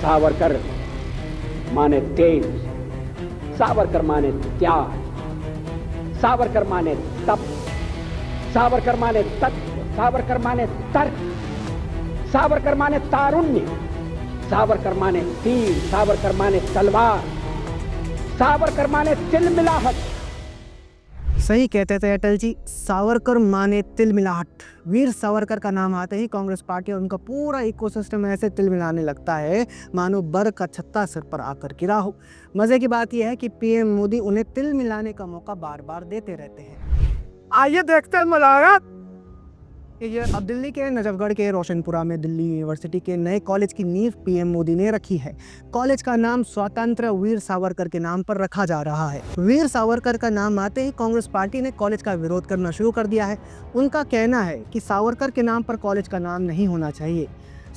सावरकर माने तेज, सावरकर माने त्याग, सावरकर माने तप, सावरकर माने तत्व, सावरकर माने तर्क, सावरकर माने तारुण्य, सावरकर माने तीर, सावरकर माने तलवार, सावरकर माने तिलमिलाहट। सही कहते थे अटल जी, सावरकर माने तिलमिलाहट। वीर सावरकर का नाम आते ही कांग्रेस पार्टी और उनका पूरा इकोसिस्टम ऐसे तिलमिलाने लगता है मानो बर का छत्ता सिर पर आकर गिरा हो। मजे की बात यह है कि पीएम मोदी उन्हें तिल मिलाने का मौका बार बार देते रहते हैं। आइए देखते हैं मुलाकात। ये अब दिल्ली के नजफगढ़ के रोशनपुरा में दिल्ली यूनिवर्सिटी के नए कॉलेज की नींव पीएम मोदी ने रखी है। कॉलेज का नाम स्वतंत्र वीर सावरकर के नाम पर रखा जा रहा है। वीर सावरकर का नाम आते ही कांग्रेस पार्टी ने कॉलेज का विरोध करना शुरू कर दिया है। उनका कहना है कि सावरकर के नाम पर कॉलेज का नाम नहीं होना चाहिए।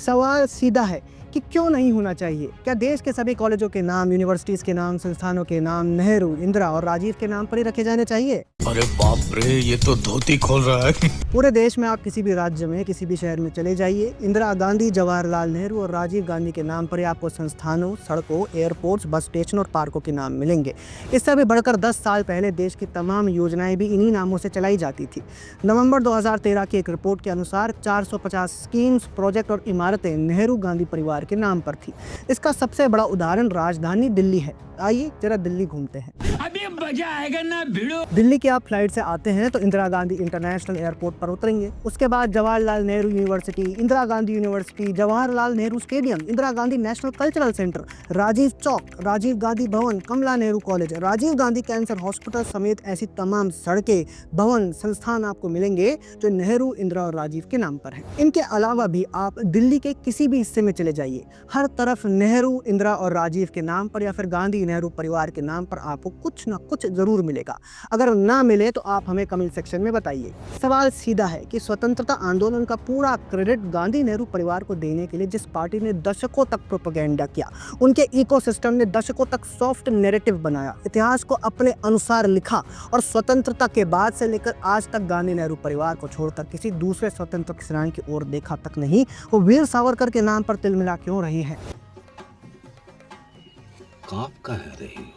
सवाल सीधा है कि क्यों नहीं होना चाहिए? क्या देश के सभी कॉलेजों के नाम, यूनिवर्सिटीज के नाम, संस्थानों के नाम नेहरू, इंदिरा और राजीव के नाम पर ही रखे जाने चाहिए? अरे बाप रे, ये तो धोती खोल रहा है। पूरे देश में आप किसी भी राज्य में, किसी भी शहर में चले जाइए, इंदिरा गांधी, जवाहरलाल नेहरू और राजीव गांधी के नाम पर ही आपको संस्थानों, सड़कों, एयरपोर्ट्स, बस स्टेशन और पार्कों के नाम मिलेंगे। इससे भी बढ़कर 10 साल पहले देश की तमाम योजनाएं भी इन्हीं नामों से चलाई जाती थी। नवंबर 2013 की एक रिपोर्ट के अनुसार 450 स्कीम्स, प्रोजेक्ट और इमारतें नेहरू गांधी परिवार के नाम पर थी। इसका सबसे बड़ा उदाहरण राजधानी दिल्ली है। आइए जरा दिल्ली घूमते हैं। अभी मजा आएगा ना भिड़ो। दिल्ली की आप फ्लाइट से आते हैं तो इंदिरा गांधी इंटरनेशनल एयरपोर्ट पर उतरेंगे। उसके बाद Jawaharlal Nehru university, Indira Gandhi university, Jawaharlal Nehru stadium, Indira Gandhi national cultural centre, Rajiv Chowk, Rajiv Gandhi Bhavan, Kamla Nehru college, Rajiv Gandhi cancer hospital समेत ऐसी तमाम सड़कें, भवन, संस्थान आपको मिलेंगे जो नेहरू, इंदिरा और राजीव के नाम पर है। इनके अलावा भी आप दिल्ली के किसी भी हिस्से में चले जाइए, हर तरफ नेहरू, इंदिरा और राजीव के नाम पर या फिर गांधी नेहरू परिवार के नाम पर आपको कुछ ना कुछ जरूर मिलेगा। अगर ना मिले तो आप हमें कमेंट सेक्शन में बताइए। सवाल सीधा है कि स्वतंत्रता आंदोलन का पूरा क्रेडिट गांधी नेहरू परिवार को देने के लिए जिस पार्टी ने दशकों तक प्रोपेगेंडा किया, उनके इकोसिस्टम ने दशकों तक सॉफ्ट नैरेटिव बनाया, इतिहास को अपने अनुसार लिखा और स्वतंत्रता के बाद से लेकर आज तक गांधी नेहरू परिवार को छोड़कर किसी दूसरे स्वतंत्रता सेनानी की ओर देखा तक नहीं, वो वीर सावरकर के नाम पर तिलमिला क्यों रही है? कहाँ कह रही हो?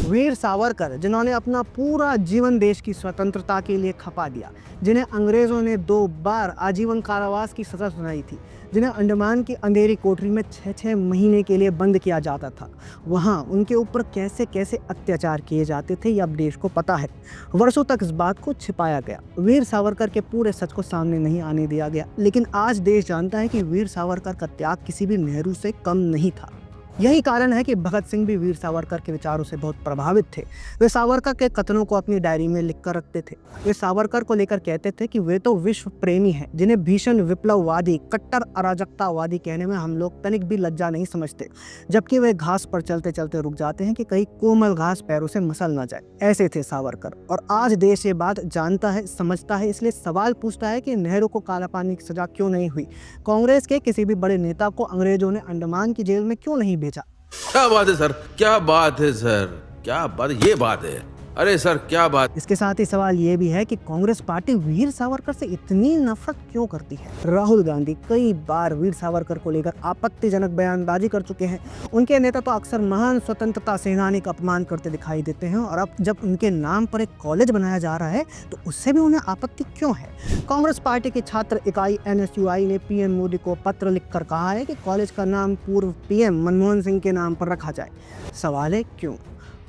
वीर सावरकर, जिन्होंने अपना पूरा जीवन देश की स्वतंत्रता के लिए खपा दिया, जिन्हें अंग्रेजों ने 2 बार आजीवन कारावास की सजा सुनाई थी, जिन्हें अंडमान की अंधेरी कोठरी में 6-6 महीने के लिए बंद किया जाता था, वहाँ उनके ऊपर कैसे कैसे अत्याचार किए जाते थे ये अब देश को पता है। वर्षों तक इस बात को छिपाया गया, वीर सावरकर के पूरे सच को सामने नहीं आने दिया गया। लेकिन आज देश जानता है कि वीर सावरकर का त्याग किसी भी नेहरू से कम नहीं था। यही कारण है कि भगत सिंह भी वीर सावरकर के विचारों से बहुत प्रभावित थे। वे सावरकर के कथनों को अपनी डायरी में लिखकर रखते थे। वे सावरकर को लेकर कहते थे कि वे तो विश्व प्रेमी हैं, जिन्हें भीषण विप्लववादी, कट्टर अराजकतावादी कहने में हम लोग तनिक भी लज्जा नहीं समझते। जबकि वे घास पर चलते चलते रुक जाते हैं कि कहीं कोमल घास पैरों से मसल ना जाए। ऐसे थे सावरकर। और आज देश ये बात जानता है, समझता है, इसलिए सवाल पूछता है कि नेहरू को काला पानी की सजा क्यों नहीं हुई? कांग्रेस के किसी भी बड़े नेता को अंग्रेजों ने अंडमान की जेल में क्यों नहीं भेजा? क्या बात है सर, क्या बात है सर, क्या बात, ये बात है। अरे सर क्या बात। इसके साथ ही सवाल ये भी है कि कांग्रेस पार्टी वीर सावरकर से इतनी नफरत क्यों करती है? राहुल गांधी कई बार वीर सावरकर को लेकर आपत्तिजनक बयानबाजी कर चुके हैं। उनके नेता तो अक्सर महान स्वतंत्रता सेनानी का अपमान करते दिखाई देते हैं, और अब जब उनके नाम पर एक कॉलेज बनाया जा रहा है तो उससे भी उन्हें आपत्ति क्यों है? कांग्रेस पार्टी की छात्र इकाई NSUI ने पीएम मोदी को पत्र लिखकर कहा है कि कॉलेज का नाम पूर्व पीएम मनमोहन सिंह के नाम पर रखा जाए। सवाल है क्यों?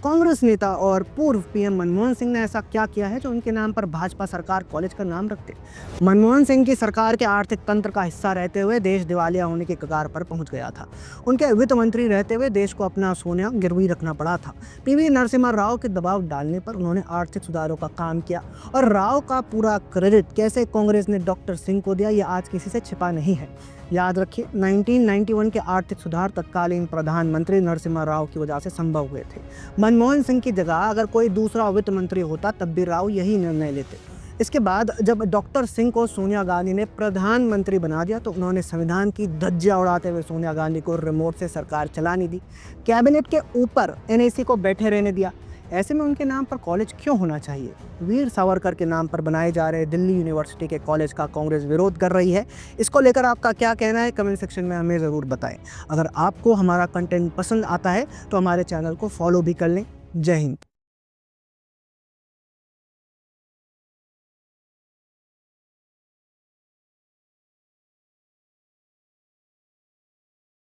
कांग्रेस नेता और पूर्व पीएम मनमोहन सिंह ने ऐसा क्या किया है जो उनके नाम पर भाजपा सरकार कॉलेज का नाम रखते? मनमोहन सिंह की सरकार के आर्थिक तंत्र का हिस्सा रहते हुए देश दिवालिया होने के कगार पर पहुंच गया था। उनके वित्त मंत्री रहते हुए देश को अपना सोना गिरवी रखना पड़ा था। PV नरसिम्हा राव के दबाव डालने पर उन्होंने आर्थिक सुधारों का काम किया, और राव का पूरा क्रेडिट कैसे कांग्रेस ने डॉक्टर सिंह को दिया ये आज किसी से छिपा नहीं है। याद रखिए, 1991 के आर्थिक सुधार तत्कालीन प्रधानमंत्री नरसिम्हा राव की वजह से संभव हुए थे। मनमोहन सिंह की जगह अगर कोई दूसरा वित्त मंत्री होता तब भी राव यही निर्णय लेते। इसके बाद जब डॉक्टर सिंह को सोनिया गांधी ने प्रधानमंत्री बना दिया तो उन्होंने संविधान की धज्जियां उड़ाते हुए सोनिया गांधी को रिमोट से सरकार चलाने दी। कैबिनेट के ऊपर NAC को बैठे रहने दिया। ऐसे में उनके नाम पर कॉलेज क्यों होना चाहिए? वीर सावरकर के नाम पर बनाए जा रहे दिल्ली यूनिवर्सिटी के कॉलेज का कांग्रेस विरोध कर रही है। इसको लेकर आपका क्या कहना है, कमेंट सेक्शन में हमें ज़रूर बताएं। अगर आपको हमारा कंटेंट पसंद आता है तो हमारे चैनल को फॉलो भी कर लें। जय हिंद।